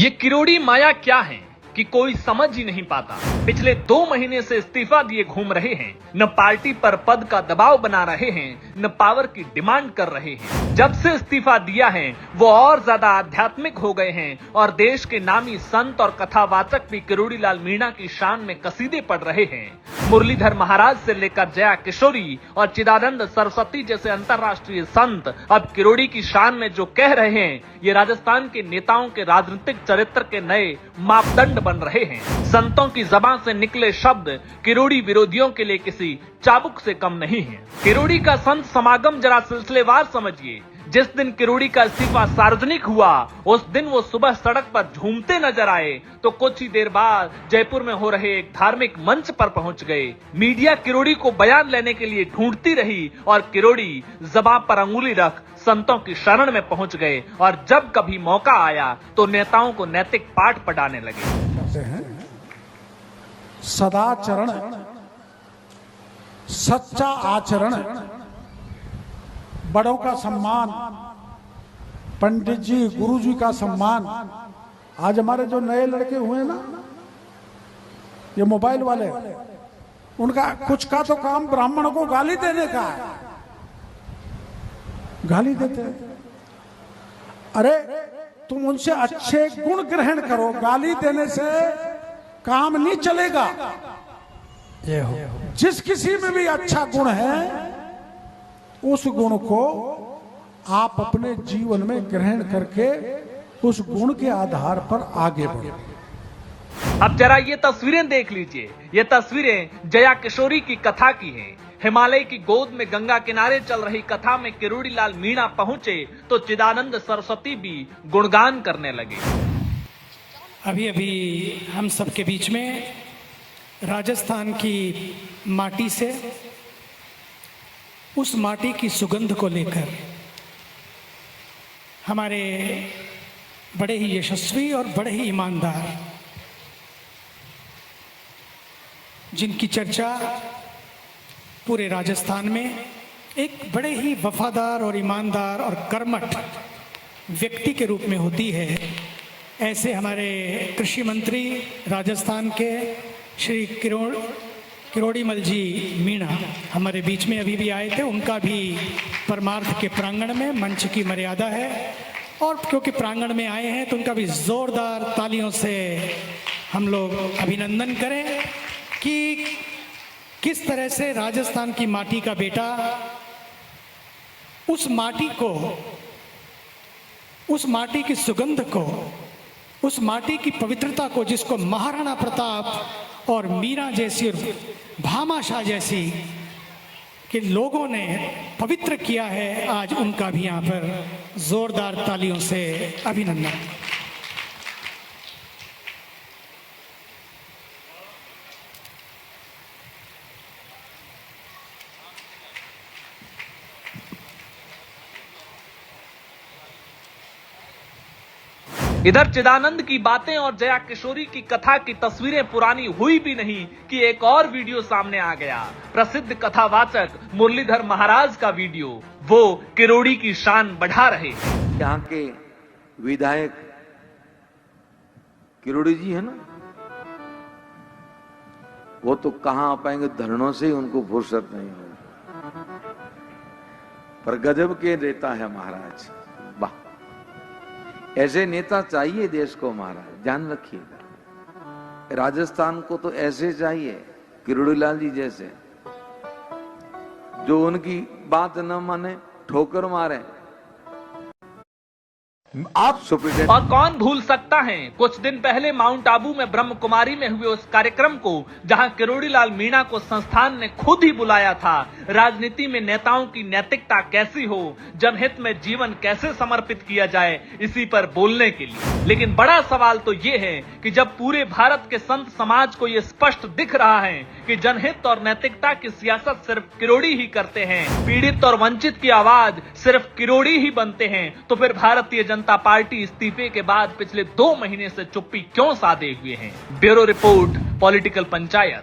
ये किरोड़ी माया क्या है कि कोई समझ ही नहीं पाता। पिछले 2 महीने से इस्तीफा दिए घूम रहे हैं, न पार्टी पर पद का दबाव बना रहे हैं, न पावर की डिमांड कर रहे हैं। जब से इस्तीफा दिया है वो और ज्यादा आध्यात्मिक हो गए हैं और देश के नामी संत और कथावाचक भी किरोड़ी लाल मीणा की शान में कसीदे पढ़ रहे हैं। मुरलीधर महाराज से लेकर जया किशोरी और चिदानंद सरस्वती जैसे अंतर्राष्ट्रीय संत अब किरोड़ी की शान में जो कह रहे हैं, ये राजस्थान के नेताओं के राजनीतिक चरित्र के नए मापदंड बन रहे हैं। संतों की ज़बान से निकले शब्द किरोड़ी विरोधियों के लिए किसी चाबुक से कम नहीं है। किरोड़ी का संत समागम जरा सिलसिलेवार समझिए। जिस दिन किरोड़ी का इस्तीफा सार्वजनिक हुआ उस दिन वो सुबह सड़क पर झूमते नजर आए तो कुछ ही देर बाद जयपुर में हो रहे एक धार्मिक मंच पर पहुंच गए। मीडिया किरोड़ी को बयान लेने के लिए ढूंढती रही और किरोड़ी ज़बान पर अंगुली रख संतों की शरण में पहुंच गए और जब कभी मौका आया तो नेताओं को नैतिक पाठ पढ़ाने लगे। सदाचरण, सच्चा आचरण, बड़ों का सम्मान, पंडित जी गुरु जी का सम्मान। आज हमारे जो नए लड़के हुए ना, ये मोबाइल वाले, उनका कुछ का तो काम ब्राह्मणों को गाली देने का है। गाली देते हैं। अरे तुम उनसे अच्छे गुण ग्रहण करो, गाली देने से काम नहीं चलेगा। जिस किसी में भी अच्छा गुण है उस गुण को आप अपने जीवन में ग्रहण करके उस गुण के आधार पर आगे बढ़ो। अब जरा ये तस्वीरें देख लीजिए। ये तस्वीरें जया किशोरी की कथा की हैं। हिमालय की गोद में गंगा किनारे चल रही कथा में किरोड़ी लाल मीणा पहुंचे तो चिदानंद सरस्वती भी गुणगान करने लगे। अभी अभी हम सबके बीच में राजस्थान की माटी से, उस माटी की सुगंध को लेकर हमारे बड़े ही यशस्वी और बड़े ही ईमानदार, जिनकी चर्चा पूरे राजस्थान में एक बड़े ही वफादार और ईमानदार और कर्मठ व्यक्ति के रूप में होती है, ऐसे हमारे कृषि मंत्री राजस्थान के श्री किरोड़ीमल जी मीणा हमारे बीच में अभी भी आए थे। उनका भी परमार्थ के प्रांगण में मंच की मर्यादा है और क्योंकि प्रांगण में आए हैं तो उनका भी जोरदार तालियों से हम लोग अभिनंदन करें कि किस तरह से राजस्थान की माटी का बेटा उस माटी को, उस माटी की सुगंध को, उस माटी की पवित्रता को, जिसको महाराणा प्रताप और मीरा जैसी और भामाशाह जैसी के लोगों ने पवित्र किया है, आज उनका भी यहाँ पर जोरदार तालियों से अभिनंदन। इधर चिदानंद की बातें और जया किशोरी की कथा की तस्वीरें पुरानी हुई भी नहीं कि एक और वीडियो सामने आ गया। प्रसिद्ध कथावाचक मुरलीधर महाराज का वीडियो। वो किरोड़ी की शान बढ़ा रहे। यहाँ के विधायक किरोड़ी जी है ना, वो तो कहां आ पाएंगे, धरनों से ही उनको फुर्सत नहीं होगी। पर गजब के नेता है महाराज, वाह। ऐसे नेता चाहिए देश को महाराज, ध्यान रखिएगा। राजस्थान को तो ऐसे चाहिए, किरोड़ी लाल जी जैसे, जो उनकी बात न माने, ठोकर मारे। आप और कौन भूल सकता है कुछ दिन पहले माउंट आबू में ब्रह्म कुमारी में हुए उस कार्यक्रम को जहां किरोड़ी लाल मीणा को संस्थान ने खुद ही बुलाया था। राजनीति में नेताओं की नैतिकता कैसी हो, जनहित में जीवन कैसे समर्पित किया जाए, इसी पर बोलने के लिए। लेकिन बड़ा सवाल तो ये है कि जब पूरे भारत के संत समाज को ये स्पष्ट दिख रहा है कि जनहित और नैतिकता की सियासत सिर्फ किरोड़ी ही करते हैं, पीड़ित और वंचित की आवाज सिर्फ किरोड़ी ही बनते हैं, तो फिर भारतीय जनता पार्टी इस्तीफे के बाद पिछले 2 महीने से चुप्पी क्यों साधे हुए हैं। Bureau report, political panchayat.